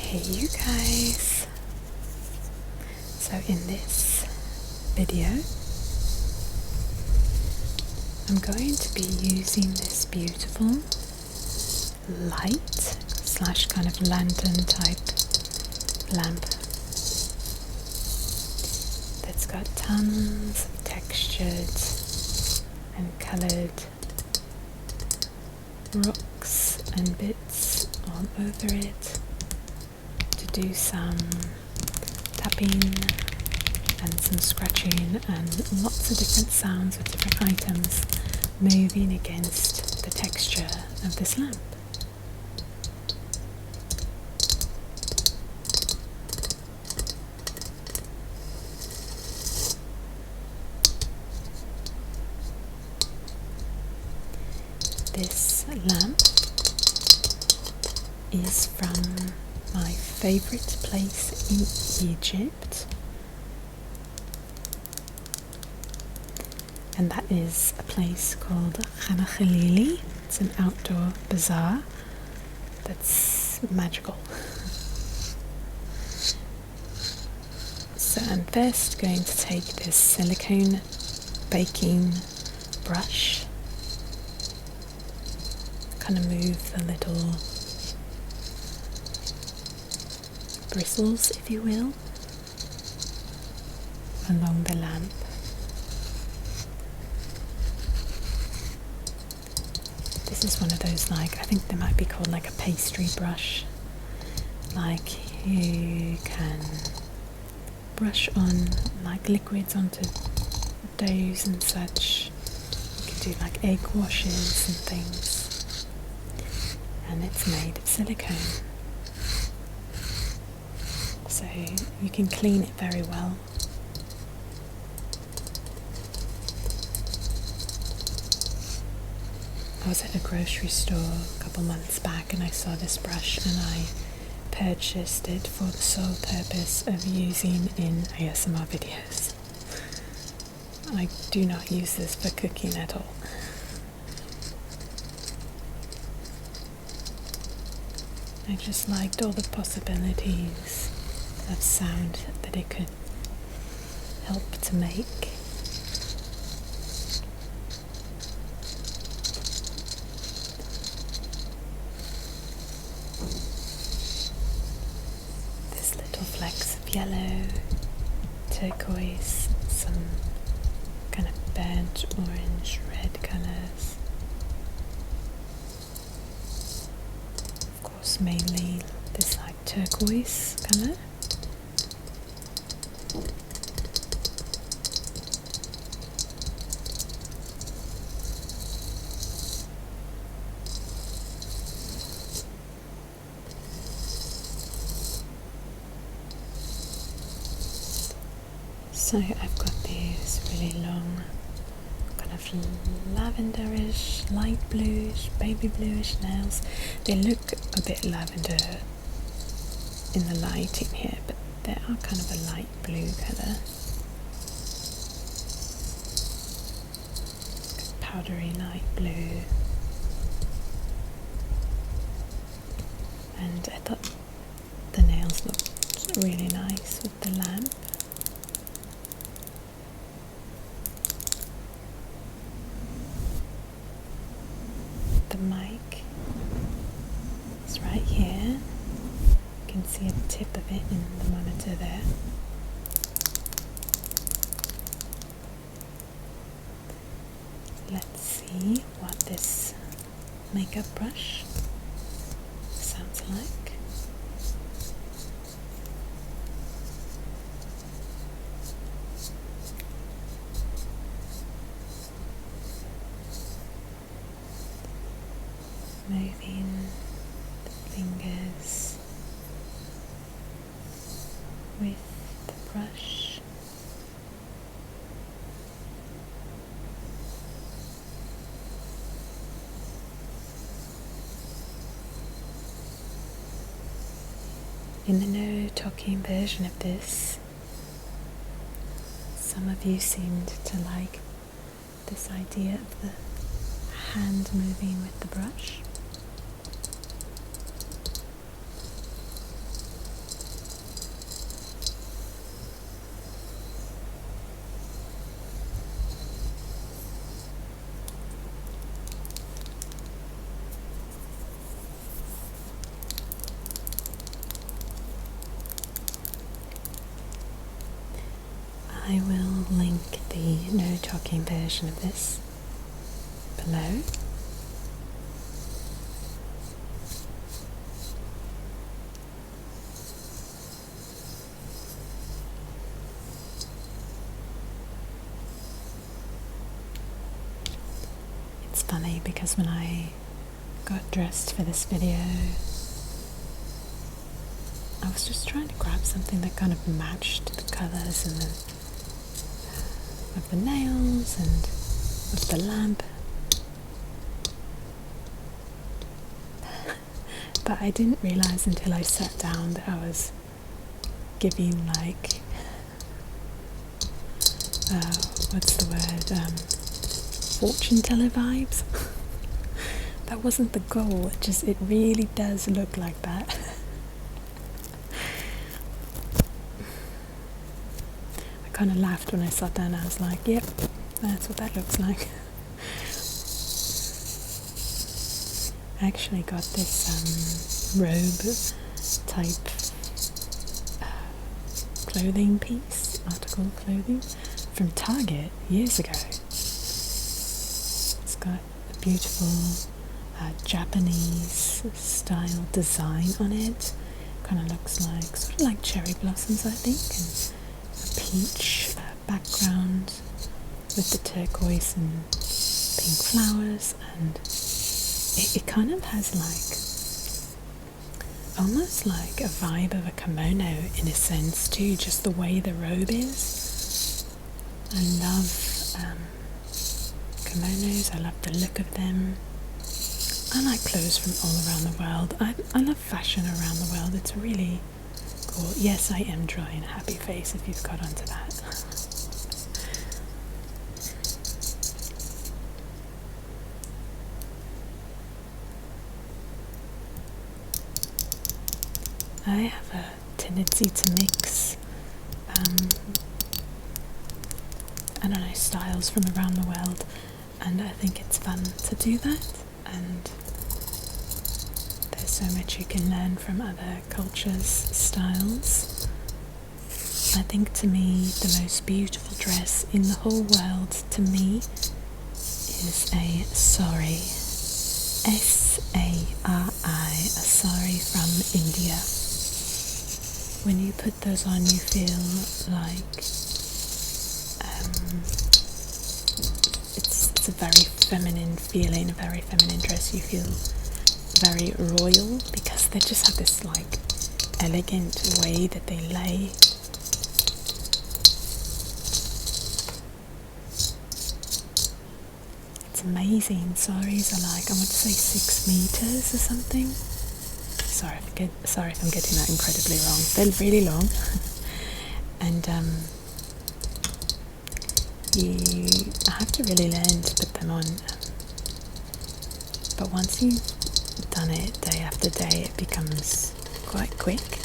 Hey you guys, so in this video I'm going to be using this beautiful light slash kind of lantern type lamp that's got tons of textured and coloured rocks and bits all over it to do some tapping and some scratching and lots of different sounds with different items moving against the texture of this lamp. This lamp is from my favourite place in Egypt, and that is a place called Khana Khalili. It's an outdoor bazaar that's magical. So I'm first going to take this silicone baking brush, kind of move the little bristles, if you will, along the lamp. This is one of those, like, I think they might be called like a pastry brush. Like, you can brush on like liquids onto doughs and such. You can do like egg washes and things. And it's made of silicone, so you can clean it very well. I was at a grocery store a couple months back and I saw this brush and I purchased it for the sole purpose of using in ASMR videos. I do not use this for cooking at all. I just liked all the possibilities of sound that it could help to make. There's little flecks of yellow, turquoise, some kind of burnt orange, red colours. Of course, mainly this like turquoise colour. So I've got these really long, kind of lavenderish, light bluish, baby bluish nails. They look a bit lavender in the lighting here, but they are kind of a light blue colour. Powdery light blue. And I thought the nails looked really nice with the lamp. The mic is right here. You can see a tip of it in the monitor there. Let's see what this makeup brush sounds like. Moving the fingers with the brush. In the no talking version of this, some of you seemed to like this idea of the hand moving with the brush. I will link the no talking version of this below. It's funny because when I got dressed for this video, I was just trying to grab something that kind of matched the colours and of the nails and of the lamp. But I didn't realise until I sat down that I was giving like, what's the word, fortune teller vibes. That wasn't the goal, it really does look like that. I kind of laughed when I sat down. I was like, yep, that's what that looks like. I actually got this robe type clothing piece, article of clothing, from Target years ago. It's got a beautiful Japanese style design on it. Kind of looks like, sort of like cherry blossoms, I think, and a peach background with the turquoise and pink flowers, and it kind of has like, almost like a vibe of a kimono in a sense too, just the way the robe is. I love kimonos, I love the look of them. I like clothes from all around the world. I love fashion around the world. It's really cool. Yes, I am drawing a happy face if you've got onto that. I have a tendency to mix, I don't know, styles from around the world, and I think it's fun to do that. And there's so much you can learn from other cultures' styles. I think to me the most beautiful dress in the whole world to me is a saree. S-A-R-I, a saree from India. When you put those on, you feel like it's a very feminine feeling, a very feminine dress. You feel very royal because they just have this like elegant way that they lay. It's amazing. Sarees are like, I want to say 6 meters or something. Sorry if I'm getting that incredibly wrong. They're really long. And you have to really learn to put them on. But once you've done it day after day, it becomes quite quick.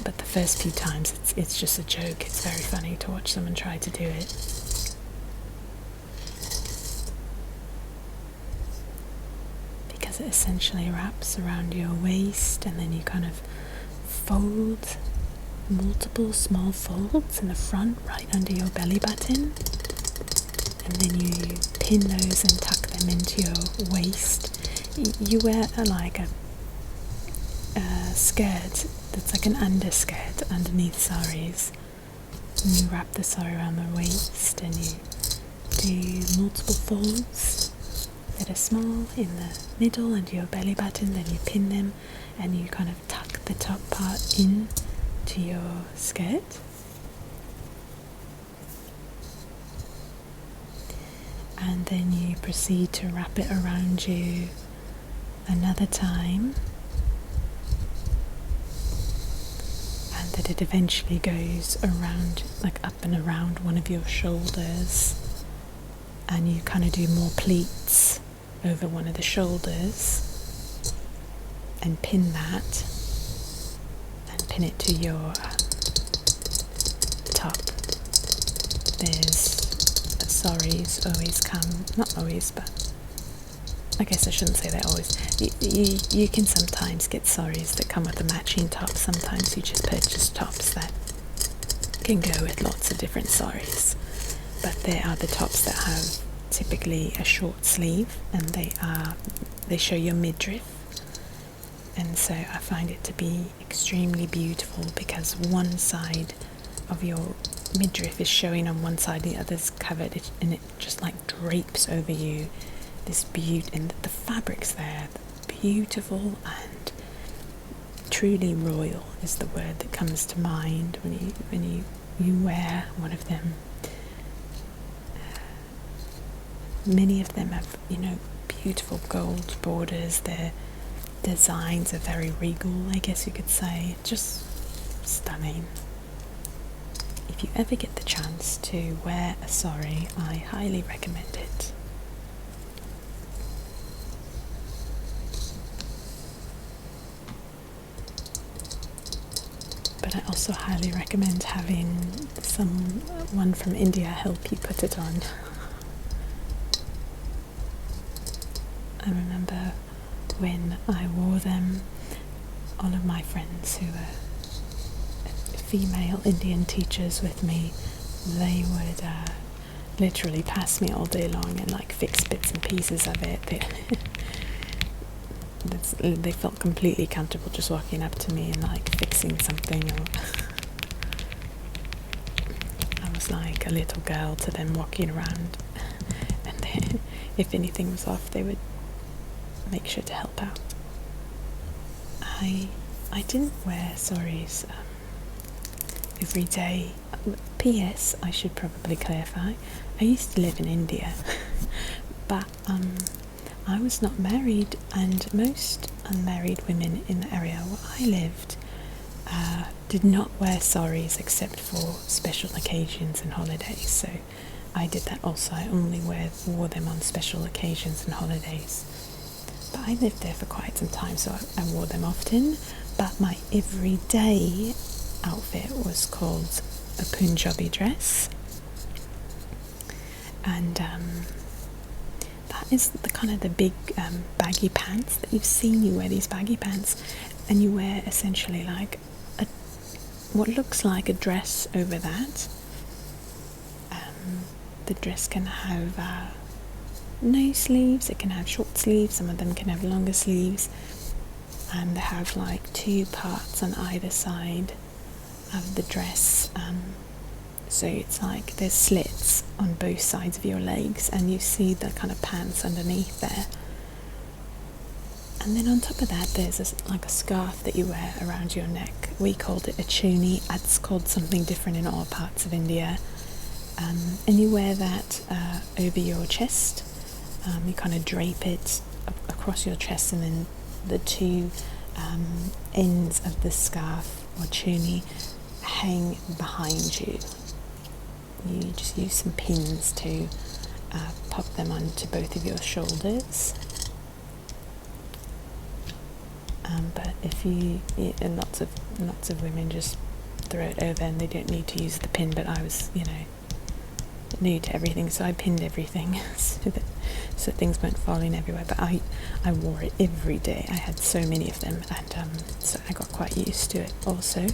But the first few times, it's just a joke. It's very funny to watch someone try to do it. Because it essentially wraps around your waist, and then you kind of fold multiple small folds in the front right under your belly button, and then you pin those and tuck them into your waist. You wear a skirt that's like an underskirt underneath sarees, and you wrap the saree around the waist, and you do multiple folds that are small in the middle under your belly button. Then you pin them and you kind of tuck the top part in to your skirt. And then you proceed to wrap it around you another time, and that it eventually goes around, like up and around one of your shoulders, and you kind of do more pleats over one of the shoulders and pin that, and pin it to your top. There's sarees always come, not always, but I guess I shouldn't say they always. You can sometimes get sarees that come with a matching top. Sometimes you just purchase tops that can go with lots of different saris, but there are the tops that have typically a short sleeve, and they show your midriff, and so I find it to be extremely beautiful because one side of your midriff is showing on one side, the other's covered, and it just like drapes over you. This beauty, and the fabrics there, beautiful and truly royal is the word that comes to mind when you wear one of them. Many of them have, beautiful gold borders. Their designs are very regal, I guess you could say. Just stunning. If you ever get the chance to wear a saree, I highly recommend it. But I also highly recommend having someone from India help you put it on. I remember when I wore them, all of my friends who were female Indian teachers with me, they would literally pass me all day long and like fix bits and pieces of it. They felt completely comfortable just walking up to me and like fixing something, or I was like a little girl to them walking around, and then, if anything was off, they would make sure to help out. I didn't wear saris every day. P.S. I should probably clarify, I used to live in India, but I was not married, and most unmarried women in the area where I lived did not wear saris except for special occasions and holidays. So I did that also. I only wore them on special occasions and holidays. But I lived there for quite some time, so I wore them often. But my everyday outfit was called a Punjabi dress, and that is the kind of the big baggy pants that you've seen. You wear these baggy pants, and you wear essentially like what looks like a dress over that. The dress can have no sleeves, it can have short sleeves, some of them can have longer sleeves, and they have like two parts on either side of the dress, so it's like there's slits on both sides of your legs, and you see the kind of pants underneath there. And then on top of that, there's like a scarf that you wear around your neck. We called it a chuni. It's called something different in all parts of India. And you wear that over your chest. You kind of drape it across your chest, and then the two ends of the scarf or chuni hang behind you. You just use some pins to pop them onto both of your shoulders. But if and lots of women just throw it over and they don't need to use the pin. But I was, new to everything, so I pinned everything so things weren't falling everywhere. But I wore it every day. I had so many of them, and so I got quite used to it also.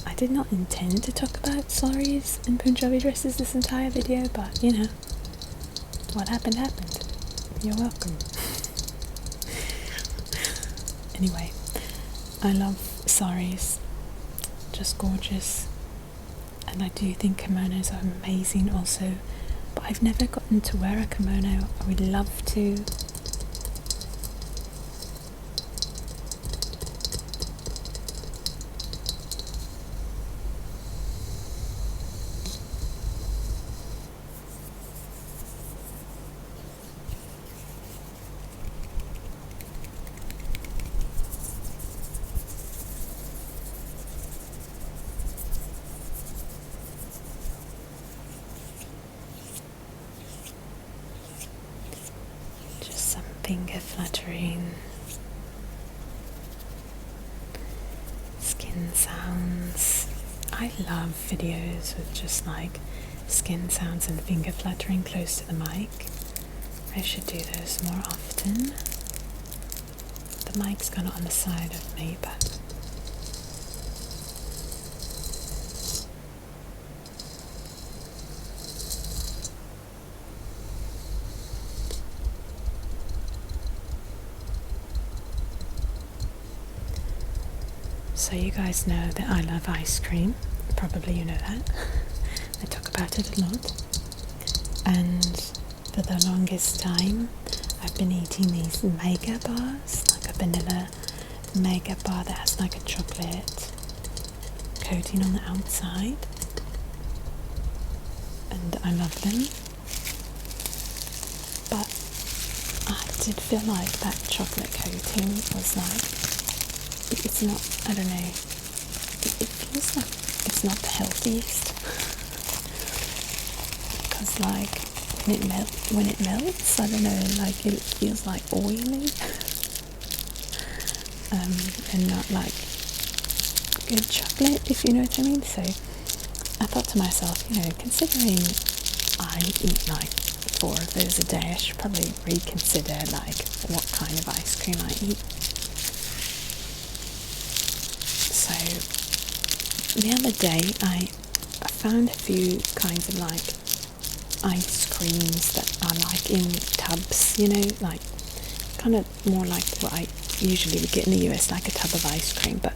I did not intend to talk about saris and Punjabi dresses this entire video, but what happened. You're welcome. Anyway, I love saris, just gorgeous, and I do think kimonos are amazing also, but I've never gotten to wear a kimono. I would love to. Finger fluttering, skin sounds. I love videos with just like skin sounds and finger fluttering close to the mic. I should do those more often. The mic's kind of on the side of me, but so you guys know that I love ice cream. Probably you know that. I talk about it a lot. And for the longest time, I've been eating these mega bars, like a vanilla mega bar that has like a chocolate coating on the outside. And I love them. But I did feel like that chocolate coating was like, it's not, I don't know, it feels like it's not the healthiest. Because like when it melts, I don't know, like it feels like oily. And not like good chocolate, if you know what I mean. So I thought to myself, you know, considering I eat like 4 of those a day, I should probably reconsider like what kind of ice cream I eat. So the other day I found a few kinds of like ice creams that are like in tubs, you know, like kind of more like what I usually would get in the US, like a tub of ice cream. But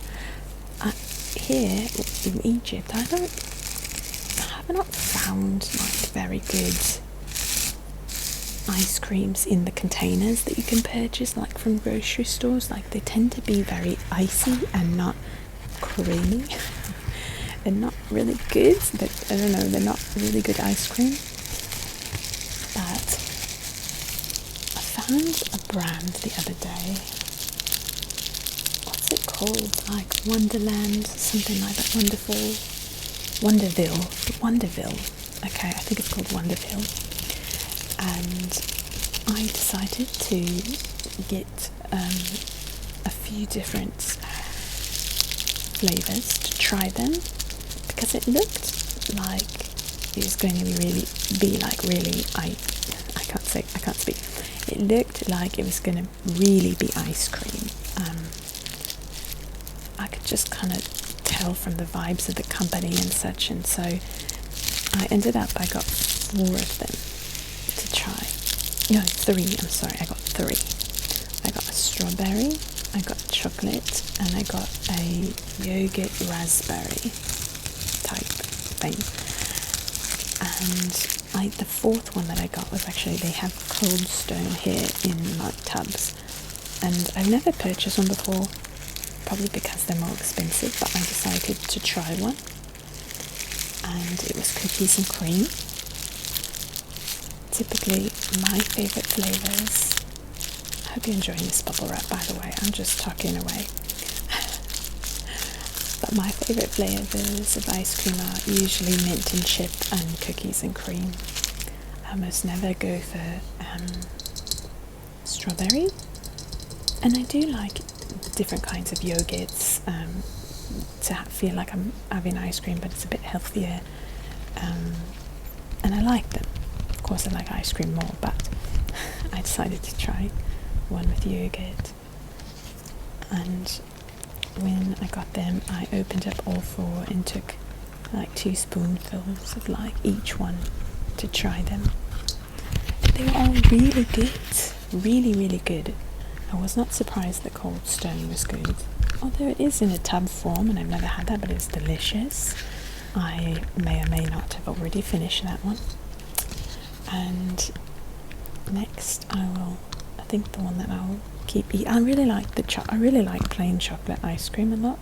here in Egypt, I have not found like very good ice creams in the containers that you can purchase like from grocery stores. Like they tend to be very icy and not creamy. They're not really good, but I don't know, they're not really good ice cream. But I found a brand the other day. What's it called? Like Wonderland, something like that. Wonderville. Okay, I think it's called Wonderville. And I decided to get a few different flavors to try them, because it looked like it was going to be like really, I can't speak. It looked like it was going to really be ice cream. I could just kind of tell from the vibes of the company and such, and so I got 4 of them to try. No, 3, I'm sorry, I got 3. I got a strawberry, I got chocolate, and I got a yogurt raspberry type thing. And the 4th one that I got was actually, they have Cold Stone here in like tubs, and I've never purchased one before, probably because they're more expensive, but I decided to try one, and it was cookies and cream. Typically my favourite flavours, I hope you're enjoying this bubble wrap, by the way, I'm just talking away. But my favourite flavours of ice cream are usually mint and chip and cookies and cream. I almost never go for strawberry. And I do like different kinds of yogurts to feel like I'm having ice cream, but it's a bit healthier. And I like them. Of course I like ice cream more, but I decided to try one with yogurt. And when I got them, I opened up all 4 and took like 2 spoonfuls of like each one to try them. They were all really good, really, really good. I was not surprised that Cold Stone was good, although it is in a tub form and I've never had that, but it's delicious. I may or may not have already finished that one. And next I think the one that I'll keep eating, I really like plain chocolate ice cream a lot,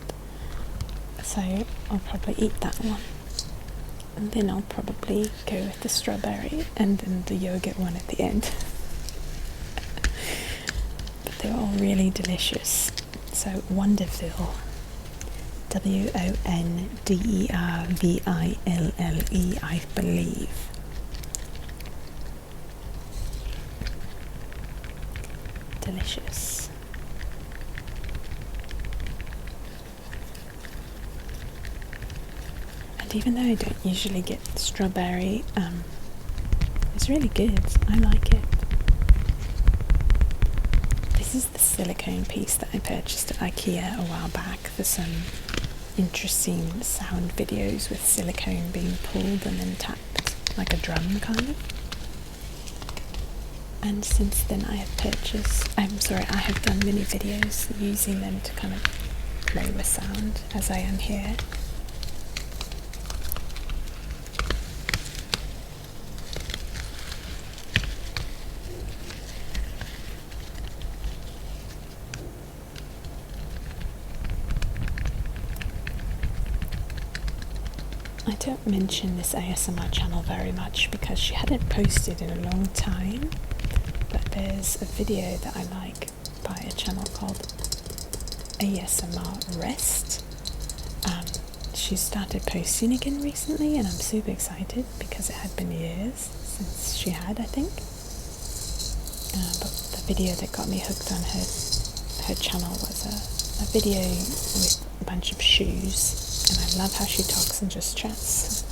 so I'll probably eat that one, and then I'll probably go with the strawberry and then the yogurt one at the end. But they're all really delicious. So Wonderville, Wonderville, I believe. Delicious. And even though I don't usually get strawberry, it's really good. I like it. This is the silicone piece that I purchased at IKEA a while back for some interesting sound videos with silicone being pulled and then tapped like a drum kind of. And since then I have done mini videos using them to kind of play with sound as I am here. I don't mention this ASMR channel very much because she hadn't posted in a long time, but there's a video that I like by a channel called ASMR Rest. She started posting again recently and I'm super excited because it had been years since she had, I think. But the video that got me hooked on her channel was a video with a bunch of shoes. And I love how she talks and just chats.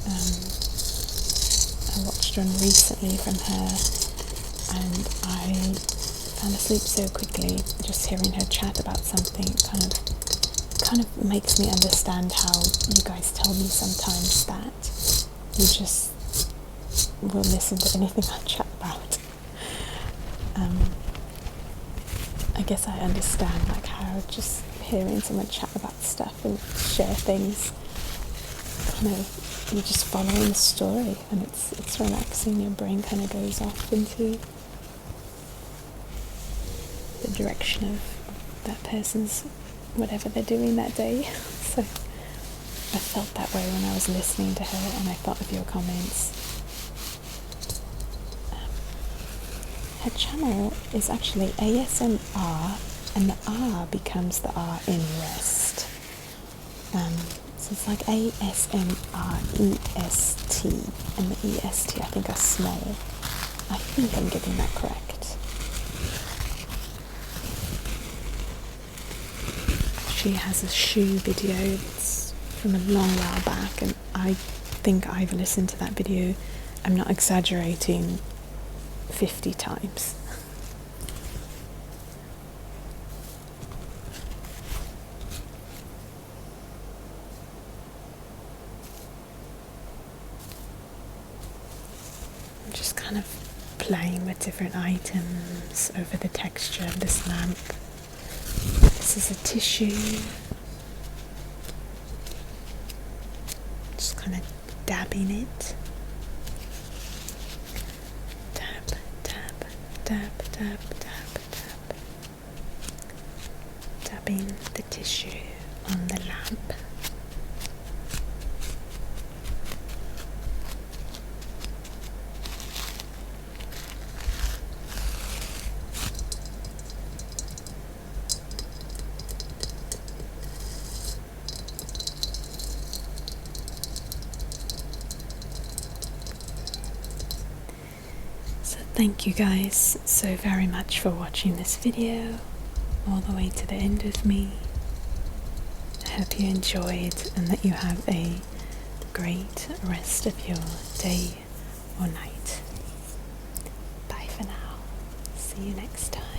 I watched one recently from her and I fell asleep so quickly just hearing her chat about something. Kind of makes me understand how you guys tell me sometimes that you just will listen to anything I chat about. I guess I understand like how just hearing someone chat about stuff and share things, kind of, you're just following the story and it's relaxing. Your brain kind of goes off into the direction of that person's whatever they're doing that day. So I felt that way when I was listening to her and I thought of your comments. Her channel is actually ASMR and the R becomes the R in rest. So it's like ASMREST and the EST I think are small. I think I'm getting that correct. She has a shoe video. It's from a long while back and I think I've listened to that video, I'm not exaggerating, 50 times. I'm just kind of playing with different items over the texture of this lamp. This is a tissue. Just kind of dabbing it. Dab, dab, dab, dab, dab, dab. Dabbing the tissue on the lamp. Thank you guys so very much for watching this video all the way to the end with me. I hope you enjoyed and that you have a great rest of your day or night. Bye for now. See you next time.